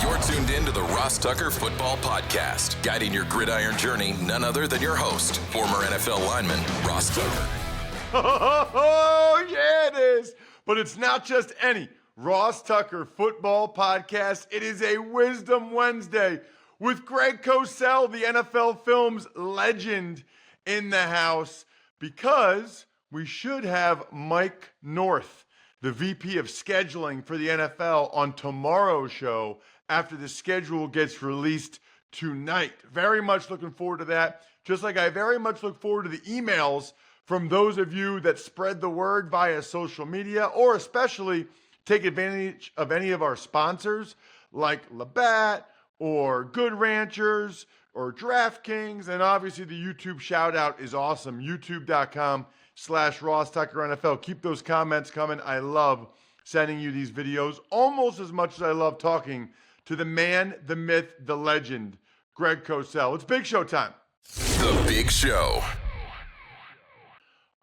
You're tuned in to the Ross Tucker Football Podcast, guiding your gridiron journey, none other than your host, former NFL lineman, Ross Tucker. Oh, yeah, it is. But it's not just any Ross Tucker Football Podcast. It is a Wisdom Wednesday with Greg Cosell, the NFL Films legend, in the house, because we should have Mike North, the VP of scheduling for the NFL, on tomorrow's show after the schedule gets released tonight. Very much looking forward to that. Just like I very much look forward to the emails from those of you that spread the word via social media, or especially take advantage of any of our sponsors like Labatt or Good Ranchers or DraftKings. And obviously the YouTube shout out is awesome. YouTube.com/Ross Tucker NFL. Keep those comments coming. I love sending you these videos almost as much as I love talking to the man, the myth, the legend, Greg Cosell. It's Big Show time. The Big Show.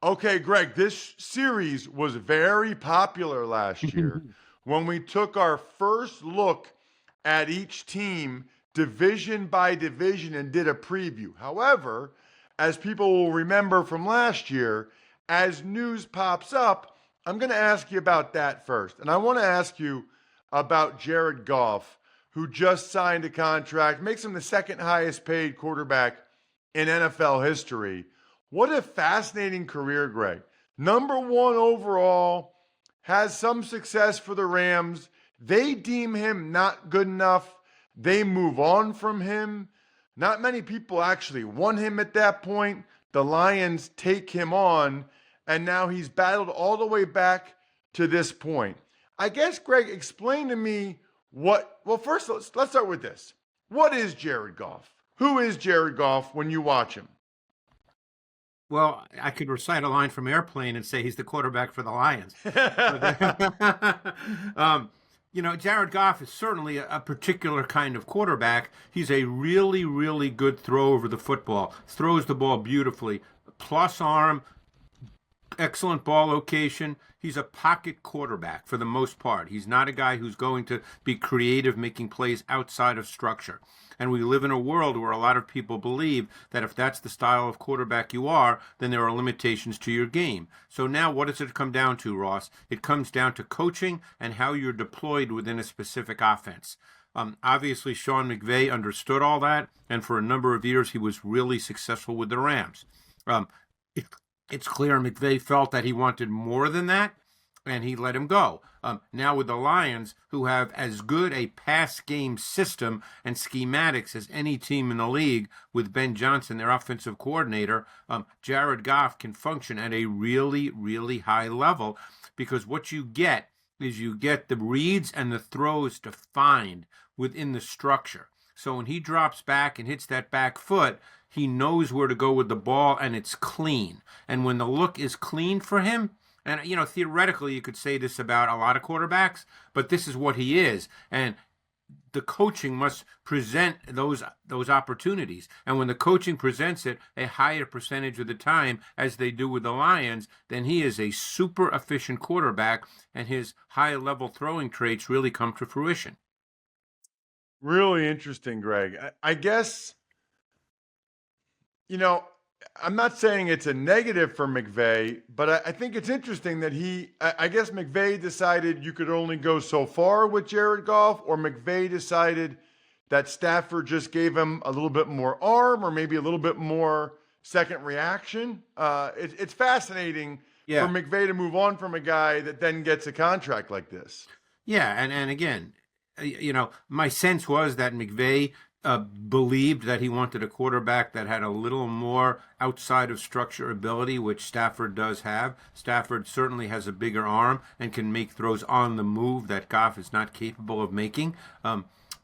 Okay, Greg, this series was very popular last year when we took our first look at each team division by division and did a preview. However, as people will remember from last year, as news pops up, I'm going to ask you about that first. And I want to ask you about Jared Goff, who just signed a contract, makes him the second highest paid quarterback in NFL history. What a fascinating career, Greg. Number one overall, has some success for the Rams. They deem him not good enough. They move on from him. Not many people actually want him at that point. The Lions take him on, and now he's battled all the way back to this point. I guess, Greg, explain to me first, let's start with this. What is Jared Goff? Who is Jared Goff when you watch him? Well, I could recite a line from Airplane and say he's the quarterback for the Lions. Jared Goff is certainly a particular kind of quarterback. He's a really, really good throw over the football. Throws the ball beautifully. Plus arm, excellent ball location. He's a pocket quarterback for the most part. He's not a guy who's going to be creative making plays outside of structure. And we live in a world where a lot of people believe that if that's the style of quarterback you are, then there are limitations to your game. So now what does it come down to, Ross? It comes down to coaching and how you're deployed within a specific offense. Obviously, Sean McVay understood all that, and for a number of years he was really successful with the Rams. It's clear McVay felt that he wanted more than that, and he let him go. Now with the Lions, who have as good a pass game system and schematics as any team in the league, with Ben Johnson, their offensive coordinator, Jared Goff can function at a really, really high level, because what you get is you get the reads and the throws defined within the structure. So when he drops back and hits that back foot, he knows where to go with the ball, and it's clean. And when the look is clean for him, and, theoretically you could say this about a lot of quarterbacks, but this is what he is. And the coaching must present those opportunities. And when the coaching presents it a higher percentage of the time, as they do with the Lions, then he is a super efficient quarterback, and his high-level throwing traits really come to fruition. Really interesting, Greg. I guess, I'm not saying it's a negative for McVay, but I think it's interesting that I guess McVay decided you could only go so far with Jared Goff, or McVay decided that Stafford just gave him a little bit more arm, or maybe a little bit more second reaction. It's fascinating for McVay to move on from a guy that then gets a contract like this. Yeah, and again, my sense was that McVay believed that he wanted a quarterback that had a little more outside of structure ability, which Stafford does have. Stafford certainly has a bigger arm and can make throws on the move that Goff is not capable of making.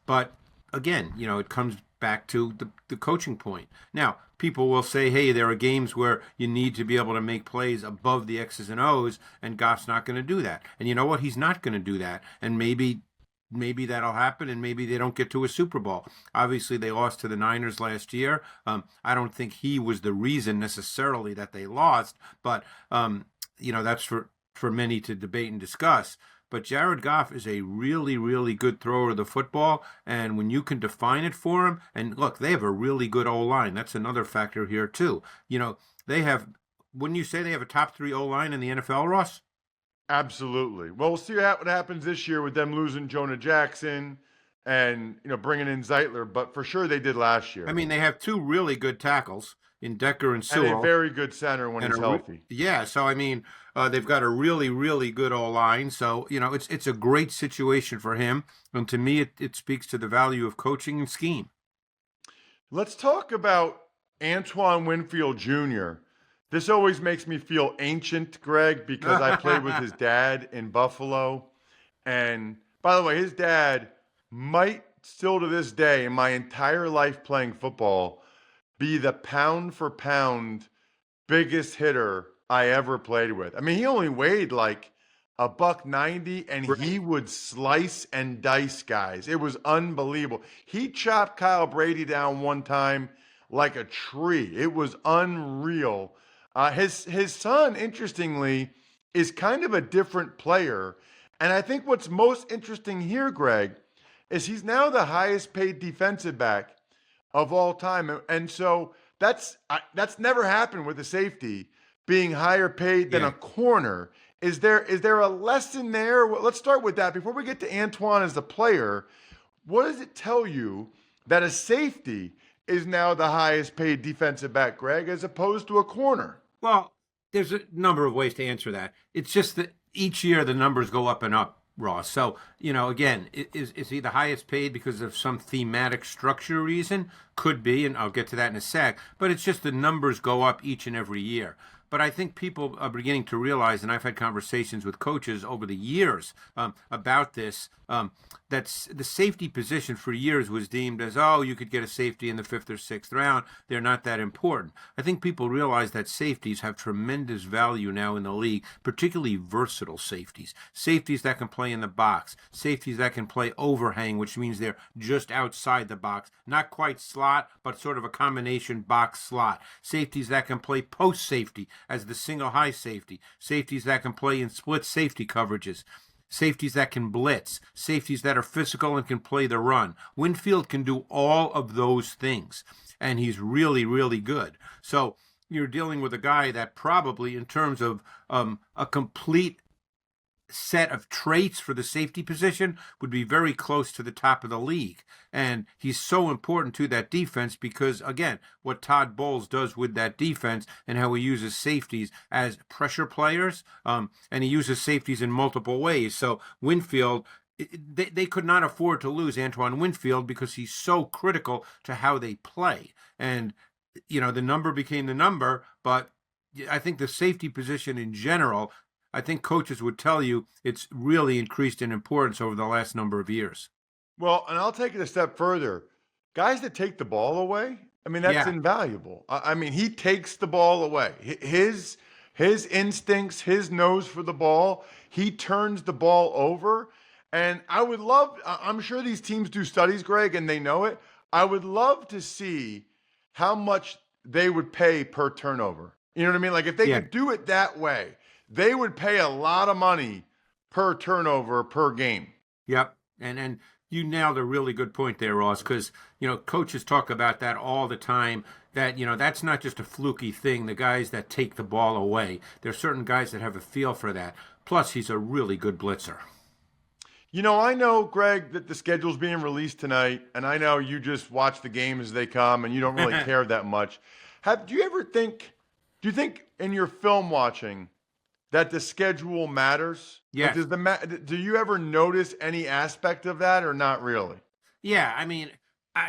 But again, it comes back to the coaching point. Now, people will say, hey, there are games where you need to be able to make plays above the X's and O's, and Goff's not going to do that. And you know what? He's not going to do that. And maybe that'll happen, and maybe they don't get to a Super Bowl. Obviously, they lost to the Niners last year. I don't think he was the reason necessarily that they lost, but that's for many to debate and discuss. but Jared Goff is a really, really good thrower of the football, and when you can define it for him, and look, they have a really good O-line. That's another factor here, too. They have, wouldn't you say they have a top 3 O-line in the NFL, Ross? Absolutely. Well, we'll see what happens this year with them losing Jonah Jackson and bringing in Zeitler, but for sure they did last year. I mean, they have 2 really good tackles in Decker and Sewell. And a very good center when he's healthy. Yeah, so I mean, they've got a really, really good O-line. So, it's a great situation for him. And to me, it speaks to the value of coaching and scheme. Let's talk about Antoine Winfield Jr. This always makes me feel ancient, Greg, because I played with his dad in Buffalo. And by the way, his dad might still to this day, in my entire life playing football, be the pound for pound biggest hitter I ever played with. I mean, he only weighed like $190, and he would slice and dice guys. It was unbelievable. He chopped Kyle Brady down one time like a tree. It was unreal. His son, interestingly, is kind of a different player. And I think what's most interesting here, Greg, is he's now the highest paid defensive back of all time. And so that's never happened with a safety being higher paid than a corner. Is there a lesson there? Well, let's start with that. Before we get to Antoine as the player, what does it tell you that a safety is now the highest paid defensive back, Greg, as opposed to a corner? Well, there's a number of ways to answer that. It's just that each year the numbers go up and up, Ross. So, again, is he the highest paid because of some thematic structure reason? Could be, and I'll get to that in a sec. But it's just the numbers go up each and every year. But I think people are beginning to realize, and I've had conversations with coaches over the years about this, that the safety position for years was deemed as, you could get a safety in the 5th or 6th round. They're not that important. I think people realize that safeties have tremendous value now in the league, particularly versatile safeties. Safeties that can play in the box. Safeties that can play overhang, which means they're just outside the box. Not quite slot, but sort of a combination box slot. Safeties that can play post safety as the single high safety. Safeties that can play in split safety coverages. Safeties that can blitz, safeties that are physical and can play the run. Winfield can do all of those things, and he's really, really good. So you're dealing with a guy that probably, in terms of a complete set of traits for the safety position, would be very close to the top of the league. And he's so important to that defense because, again, what Todd Bowles does with that defense and how he uses safeties as pressure players, and he uses safeties in multiple ways. So Winfield, they could not afford to lose Antoine Winfield because he's so critical to how they play. And, the number became the number, but I think the safety position in general, I think coaches would tell you it's really increased in importance over the last number of years. Well, and I'll take it a step further. Guys that take the ball away, I mean, that's invaluable. I mean, he takes the ball away. His instincts, his nose for the ball, he turns the ball over. And I'm sure these teams do studies, Greg, and they know it. I would love to see how much they would pay per turnover. You know what I mean? Like if they could do it that way, they would pay a lot of money per turnover per game. Yep. And you nailed a really good point there, Ross, because, coaches talk about that all the time, that, that's not just a fluky thing, the guys that take the ball away. There are certain guys that have a feel for that. Plus, he's a really good blitzer. I know, Greg, that the schedule's being released tonight, and I know you just watch the games as they come, and you don't really care that much. Do you think in your film watching that the schedule matters? Yeah. Like do you ever notice any aspect of that or not really? Yeah, I mean,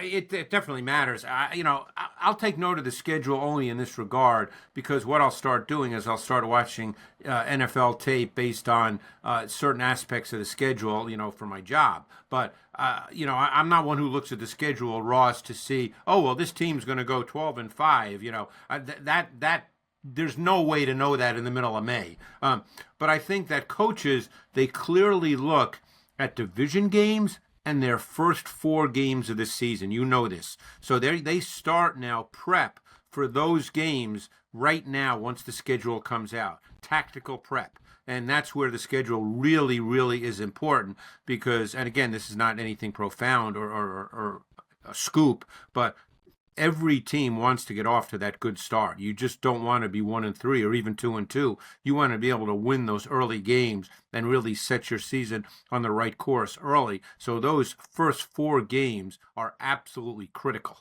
it definitely matters. I'll take note of the schedule only in this regard because what I'll start doing is I'll start watching NFL tape based on certain aspects of the schedule, for my job. But, I'm not one who looks at the schedule, Ross, to see, this team's going to go 12-5. That there's no way to know that in the middle of May. But I think that coaches, they clearly look at division games and their first 4 games of the season. You know this. So they start now prep for those games right now once the schedule comes out. Tactical prep. And that's where the schedule really, really is important because, and again, this is not anything profound or a scoop, but every team wants to get off to that good start. You just don't want to be 1-3 or even 2-2. You want to be able to win those early games and really set your season on the right course early. So those first 4 games are absolutely critical.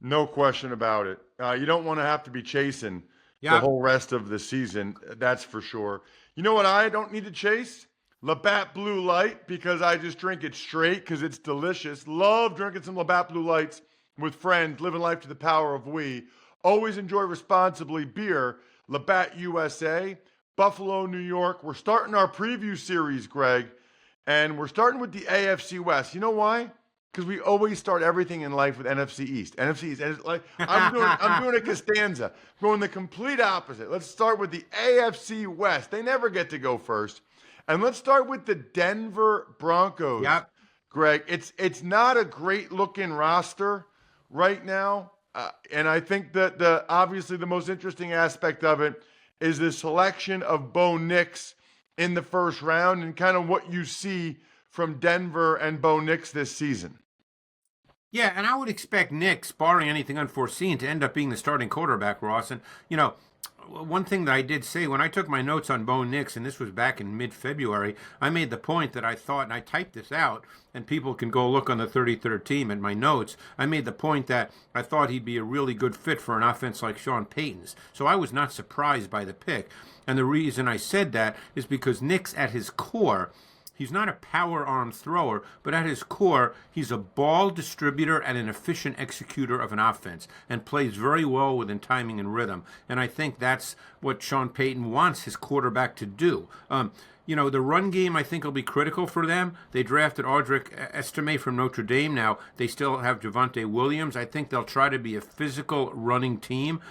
No question about it. You don't want to have to be chasing the whole rest of the season. That's for sure. You know what I don't need to chase? Labatt Blue Light, because I just drink it straight because it's delicious. Love drinking some Labatt Blue Lights with friends, living life to the power of we. Always enjoy responsibly beer. Labatt USA, Buffalo, New York. We're starting our preview series, Greg, and we're starting with the AFC West. You know why? Because we always start everything in life with NFC East. NFC East. And it's like, I'm doing a Costanza. Going the complete opposite. Let's start with the AFC West. They never get to go first. And let's start with the Denver Broncos. Yep. Greg, it's not a great looking roster right now. And I think that obviously the most interesting aspect of it is the selection of Bo Nix in the first round and kind of what you see from Denver and Bo Nix this season. Yeah, and I would expect Nix, barring anything unforeseen, to end up being the starting quarterback, Ross. And, you know, one thing that I did say when I took my notes on Bo Nix, and this was back in mid-February, I made the point that I thought, and I typed this out, and people can go look on the 33rd team and my notes, I made the point that I thought he'd be a really good fit for an offense like Sean Payton's. So I was not surprised by the pick. And the reason I said that is because Nix, at his core, he's not a power arm thrower, but at his core, he's a ball distributor and an efficient executor of an offense and plays very well within timing and rhythm. And I think that's what Sean Payton wants his quarterback to do. You know, the run game, I think, will be critical for them. They drafted Audric Estime from Notre Dame. Now, they still have Javonte Williams. I think they'll try to be a physical running team.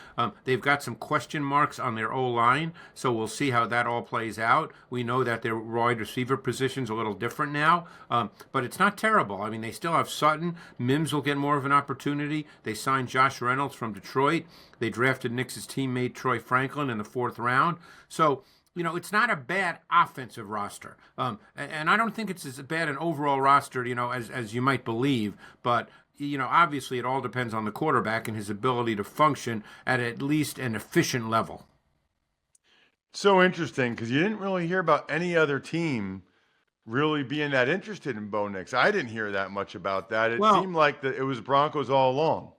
They've got some question marks on their O-line, so we'll see how that all plays out. We know that their wide receiver position's a little different now, but it's not terrible. I mean, they still have Sutton. Mims will get more of an opportunity. They signed Josh Reynolds from Detroit. They drafted Nix's teammate Troy Franklin in the 4th round. So, you know, it's not a bad offensive roster. And I don't think it's as bad an overall roster, you know, as you might believe. But, you know, obviously it all depends on the quarterback and his ability to function at least an efficient level. So interesting, because you didn't really hear about any other team really being that interested in Bo Nix. I didn't hear that much about that. It seemed like it was Broncos all along.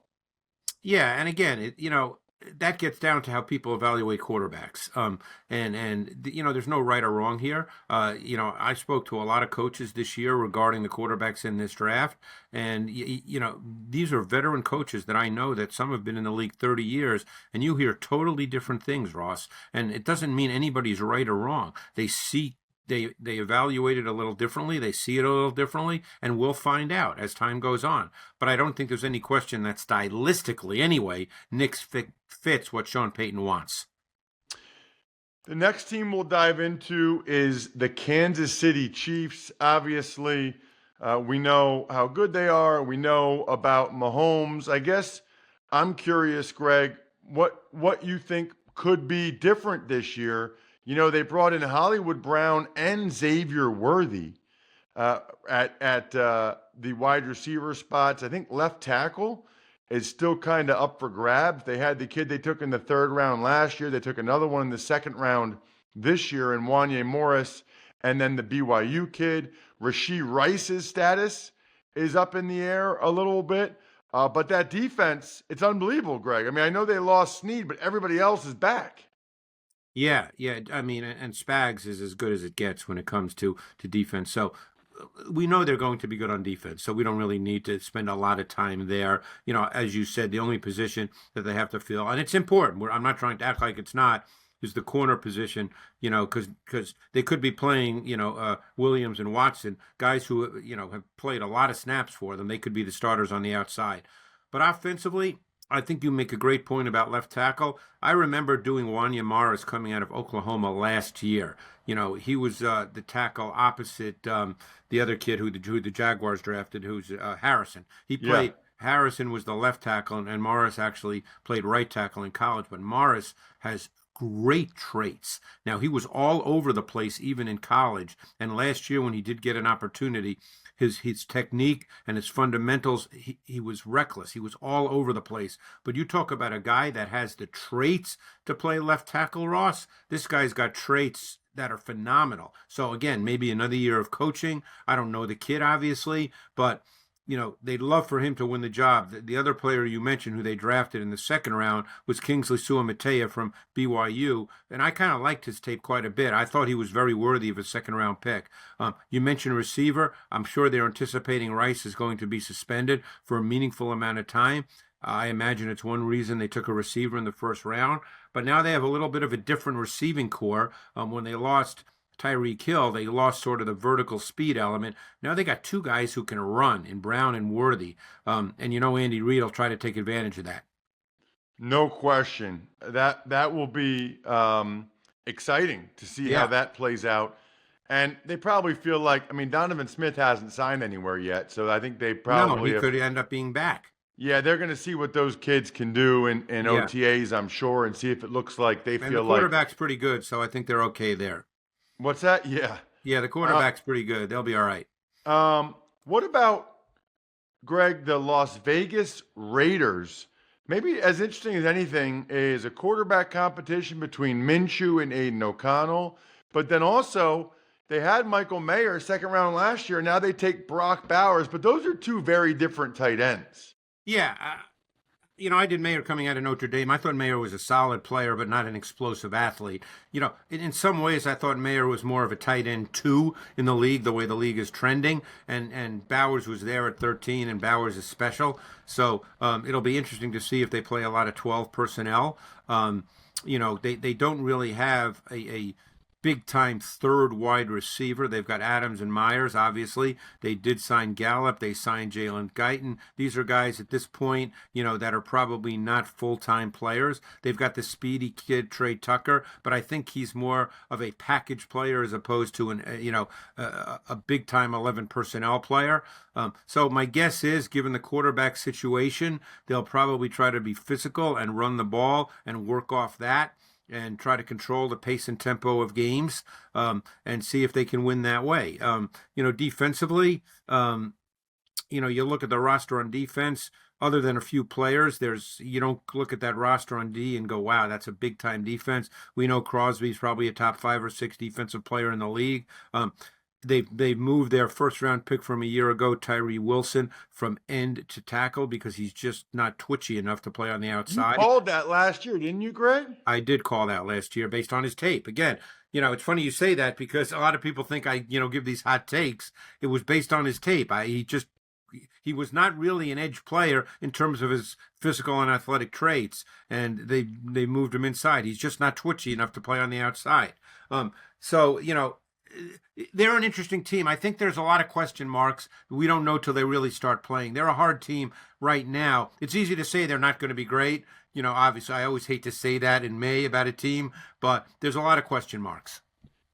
Yeah, and again, you know, that gets down to how people evaluate quarterbacks. You know, there's no right or wrong here. You know, I spoke to a lot of coaches this year regarding the quarterbacks in this draft. And, you know, these are veteran coaches that I know that some have been in the league 30 years. And you hear totally different things, Ross. And it doesn't mean anybody's right or wrong. They evaluate it a little differently. They see it a little differently, and we'll find out as time goes on. But I don't think there's any question that stylistically, anyway, Nix fits what Sean Payton wants. The next team we'll dive into is the Kansas City Chiefs. Obviously, we know how good they are. We know about Mahomes. I guess I'm curious, Greg, what you think could be different this year. You know, they brought in Hollywood Brown and Xavier Worthy at the wide receiver spots. I think left tackle is still kind of up for grabs. They had the kid they took in the 3rd round last year. They took another one in the 2nd round this year in Wanye Morris. And then the BYU kid, Rashee Rice's status is up in the air a little bit. But that defense, it's unbelievable, Greg. I mean, I know they lost Snead, but everybody else is back. Yeah. I mean, and Spags is as good as it gets when it comes to defense. So we know they're going to be good on defense, so we don't really need to spend a lot of time there. You know, as you said, the only position that they have to fill, and it's important, I'm not trying to act like it's not, is the corner position, you know, because they could be playing, you know, Williams and Watson, guys who, you know, have played a lot of snaps for them. They could be the starters on the outside. But offensively, I think you make a great point about left tackle. I remember doing Wanya Morris coming out of Oklahoma last year. You know, he was the tackle opposite the other kid who the Jaguars drafted, who's Harrison. He played Harrison was the left tackle, and Morris actually played right tackle in college. But Morris has great traits. Now, he was all over the place even in college. And last year when he did get an opportunity, his technique and his fundamentals, he was reckless. He was all over the place. But you talk about a guy that has the traits to play left tackle, Ross. This guy's got traits that are phenomenal. So again, maybe another year of coaching. I don't know the kid, obviously, but they'd love for him to win the job. The other player you mentioned who they drafted in the second round was Kingsley Suamataia from BYU, and I kind of liked his tape quite a bit. I thought he was very worthy of a second-round pick. You mentioned receiver. I'm sure they're anticipating Rice is going to be suspended for a meaningful amount of time. I imagine it's one reason they took a receiver in the first round. But now they have a little bit of a different receiving core. When they lost Tyreek Hill, they lost sort of the vertical speed element. Now they got two guys who can run in Brown and Worthy. And Andy Reid will try to take advantage of that. No question. That will be exciting to see how that plays out. And they probably feel like, Donovan Smith hasn't signed anywhere yet, so I think they probably could end up being back. Yeah, they're going to see what those kids can do in OTAs, I'm sure, and see if it looks like they feel like... And the quarterback's pretty good, so I think they're okay there. What's that? Yeah. Yeah, the quarterback's pretty good. They'll be all right. What about, Greg, the Las Vegas Raiders? Maybe as interesting as anything is a quarterback competition between Minshew and Aiden O'Connell. But then also, they had Michael Mayer second round last year. Now they take Brock Bowers. But those are two very different tight ends. Yeah. I did Mayer coming out of Notre Dame. I thought Mayer was a solid player, but not an explosive athlete. In some ways, I thought Mayer was more of a tight end 2 in the league, the way the league is trending. And Bowers was there at 13, and Bowers is special. So it'll be interesting to see if they play a lot of 12 personnel. They don't really have a big-time third wide receiver. They've got Adams and Myers, obviously. They did sign Gallup. They signed Jalen Guyton. These are guys at this point, that are probably not full-time players. They've got the speedy kid, Trey Tucker, but I think he's more of a package player as opposed to a big-time 11 personnel player. So my guess is, given the quarterback situation, they'll probably try to be physical and run the ball and work off that, and try to control the pace and tempo of games, and see if they can win that way. Defensively, you look at the roster on defense, other than a few players, you don't look at that roster on D and go, wow, that's a big-time defense. We know Crosby's probably a top 5 or 6 defensive player in the league. They've moved their first-round pick from a year ago, Tyree Wilson, from end to tackle because he's just not twitchy enough to play on the outside. You called that last year, didn't you, Greg? I did call that last year based on his tape. Again, it's funny you say that because a lot of people think I, give these hot takes. It was based on his tape. He was not really an edge player in terms of his physical and athletic traits, and they moved him inside. He's just not twitchy enough to play on the outside. They're an interesting team. I think there's a lot of question marks. We don't know till they really start playing. They're a hard team right now. It's easy to say they're not going to be great. Obviously, I always hate to say that in May about a team, but there's a lot of question marks.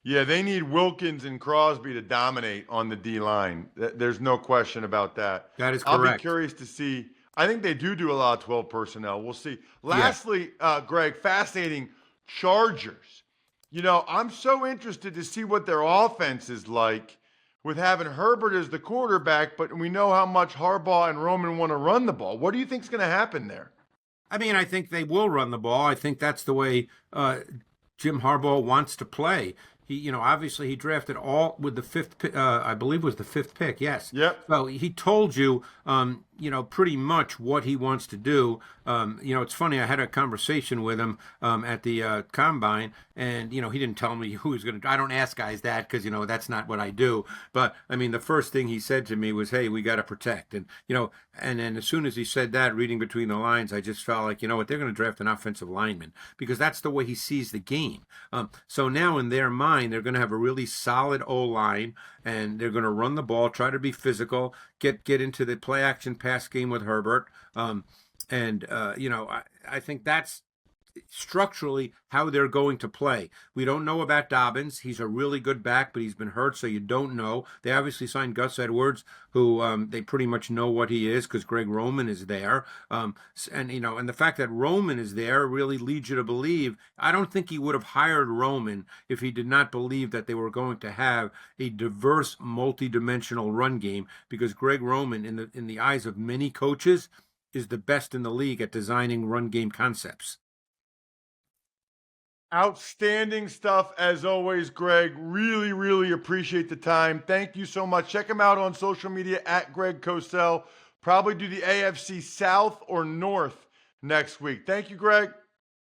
Yeah, they need Wilkins and Crosby to dominate on the D-line. There's no question about that. That is correct. I'll be curious to see. I think they do a lot of 12 personnel. We'll see. Lastly, Greg, fascinating Chargers. I'm so interested to see what their offense is like with having Herbert as the quarterback, but we know how much Harbaugh and Roman want to run the ball. What do you think is going to happen there? I think they will run the ball. I think that's the way Jim Harbaugh wants to play. He, obviously he drafted all with the fifth, I believe was the 5th pick. Yes. Yep. So he told you, pretty much what he wants to do. It's funny. I had a conversation with him at the combine, and he didn't tell me who was going to. I don't ask guys that because that's not what I do. But the first thing he said to me was, "Hey, we got to protect." And and then as soon as he said that, reading between the lines, I just felt like, what, they're going to draft an offensive lineman because that's the way he sees the game. So now in their mind, they're going to have a really solid O-line, and they're going to run the ball, try to be physical, get into the play action pass game with Herbert. I think that's structurally how they're going to play. We don't know about Dobbins. He's a really good back, but he's been hurt, so you don't know. They obviously signed Gus Edwards, who they pretty much know what he is because Greg Roman is there. And the fact that Roman is there really leads you to believe. I don't think he would have hired Roman if he did not believe that they were going to have a diverse, multi-dimensional run game, because Greg Roman, in the eyes of many coaches, is the best in the league at designing run game concepts. Outstanding stuff as always, Greg. Really, really appreciate the time. Thank you so much. Check him out on social media at Greg Cosell. Probably do the AFC South or North next week. Thank you, Greg.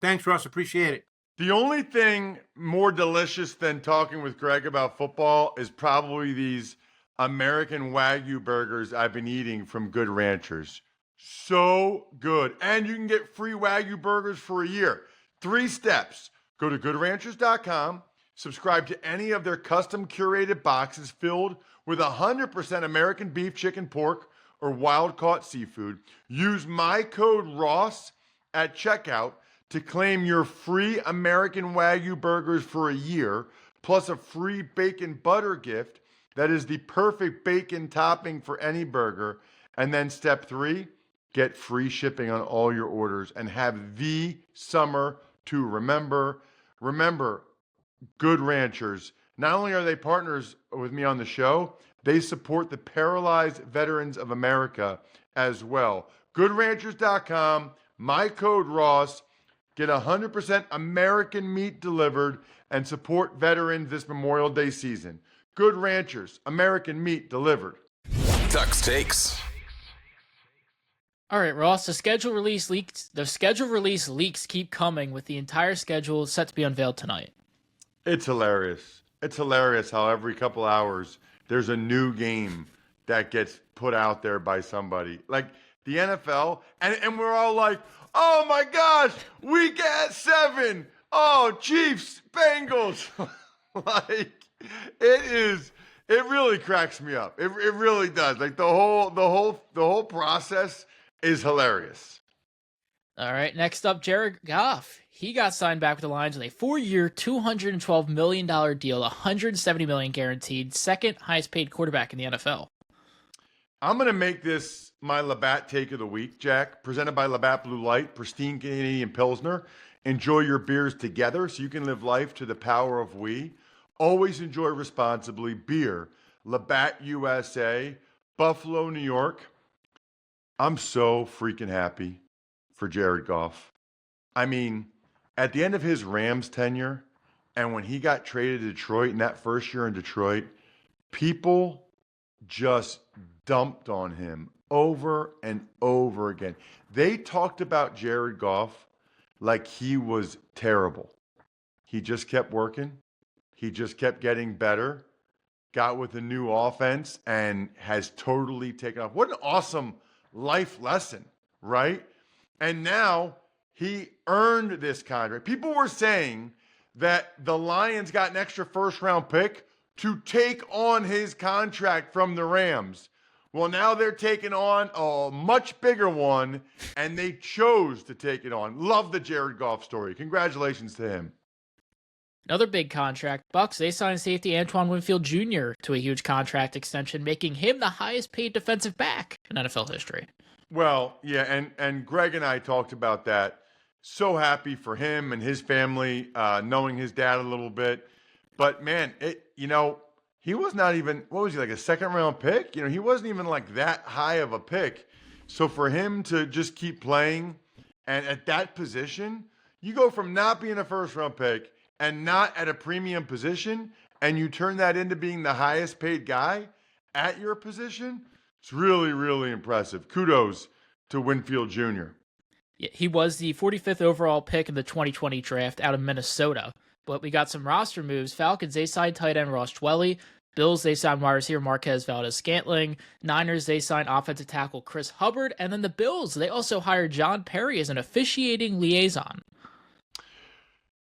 Thanks, Russ. Appreciate it. The only thing more delicious than talking with Greg about football is probably these American Wagyu burgers I've been eating from Good Ranchers. So good. And you can get free Wagyu burgers for a year. 3 steps. Go to goodranchers.com, subscribe to any of their custom curated boxes filled with 100% American beef, chicken, pork, or wild-caught seafood. Use my code ROSS at checkout to claim your free American Wagyu burgers for a year, plus a free bacon butter gift that is the perfect bacon topping for any burger. And then step 3, get free shipping on all your orders and have the summer to remember. Remember, Good Ranchers, not only are they partners with me on the show, they support the Paralyzed Veterans of America as well. GoodRanchers.com, my code Ross, get 100% American meat delivered and support veterans this Memorial Day season. Good Ranchers, American meat delivered. Tux Takes. All right, Ross, the schedule release leaks keep coming, with the entire schedule set to be unveiled tonight. It's hilarious. It's hilarious how every couple hours there's a new game that gets put out there by somebody. Like the NFL, and we're all like, oh my gosh, week 7. Oh, Chiefs, Bengals. Like, it really cracks me up. It really does. Like the whole process is hilarious. All right, next up, Jared Goff. He got signed back with the Lions with a 4-year, $212 million deal, $170 million guaranteed, second highest paid quarterback in the NFL. I'm going to make this my Labatt take of the week, Jack. Presented by Labatt Blue Light, pristine Canadian Pilsner. Enjoy your beers together so you can live life to the power of we. Always enjoy responsibly. Beer, Labatt USA, Buffalo, New York. I'm so freaking happy for Jared Goff. I mean, at the end of his Rams tenure, and when he got traded to Detroit in that first year in Detroit, people just dumped on him over and over again. They talked about Jared Goff like he was terrible. He just kept working. He just kept getting better, got with a new offense, and has totally taken off. What an awesome life lesson, right? And now he earned this contract. People were saying that the Lions got an extra first-round pick to take on his contract from the Rams. Well, now they're taking on a much bigger one, and they chose to take it on. Love the Jared Goff story. Congratulations to him. Another big contract. Bucks, they signed safety Antoine Winfield Jr. to a huge contract extension, making him the highest paid defensive back in NFL history. Well, yeah, and Greg and I talked about that. So happy for him and his family, knowing his dad a little bit. But, man, he was not even, what was he, like a second-round pick? He wasn't even like that high of a pick. So for him to just keep playing, and at that position, you go from not being a first-round pick and not at a premium position, and you turn that into being the highest paid guy at your position, it's really, really impressive. Kudos to Winfield Jr. Yeah, he was the 45th overall pick in the 2020 draft out of Minnesota. But we got some roster moves. Falcons, they signed tight end Ross Dwelley. Bills, they signed wide receiver Marquez Valdez-Scantling. Niners, they signed offensive tackle Chris Hubbard. And then the Bills, they also hired John Perry as an officiating liaison.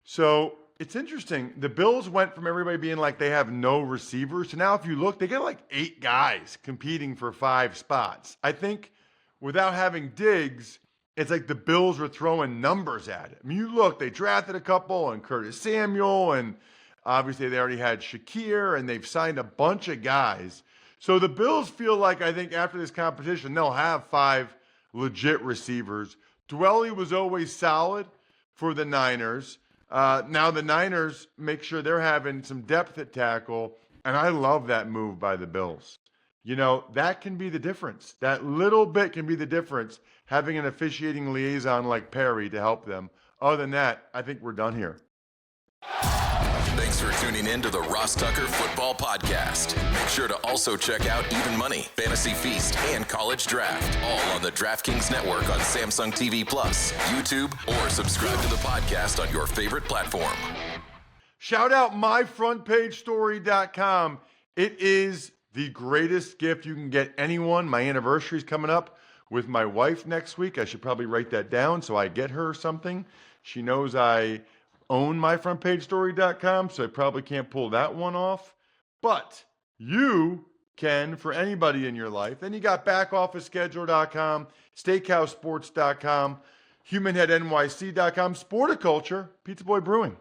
So it's interesting. The Bills went from everybody being like they have no receivers to now, if you look, they get like 8 guys competing for 5 spots. I think without having Diggs, it's like the Bills were throwing numbers at it. I mean, you look, they drafted a couple, and Curtis Samuel, and obviously they already had Shakir, and they've signed a bunch of guys. So the Bills feel like, I think, after this competition, they'll have 5 legit receivers. Dwelly was always solid for the Niners. Now the Niners make sure they're having some depth at tackle, and I love that move by the Bills. You know, that can be the difference. That little bit can be the difference, having an officiating liaison like Perry to help them. Other than that, I think we're done here. Thanks for tuning in to the Ross Tucker Football Podcast. Make sure to also check out Even Money, Fantasy Feast, and College Draft, all on the DraftKings Network on Samsung TV Plus, YouTube, or subscribe to the podcast on your favorite platform. Shout out myfrontpagestory.com. It is the greatest gift you can get anyone. My anniversary is coming up with my wife next week. I should probably write that down so I get her something. She knows I own myfrontpagestory.com, so I probably can't pull that one off. But you can for anybody in your life. Then you got backofficeschedule.com, steakhousesports.com, humanheadnyc.com, Sporticulture, Pizza Boy Brewing.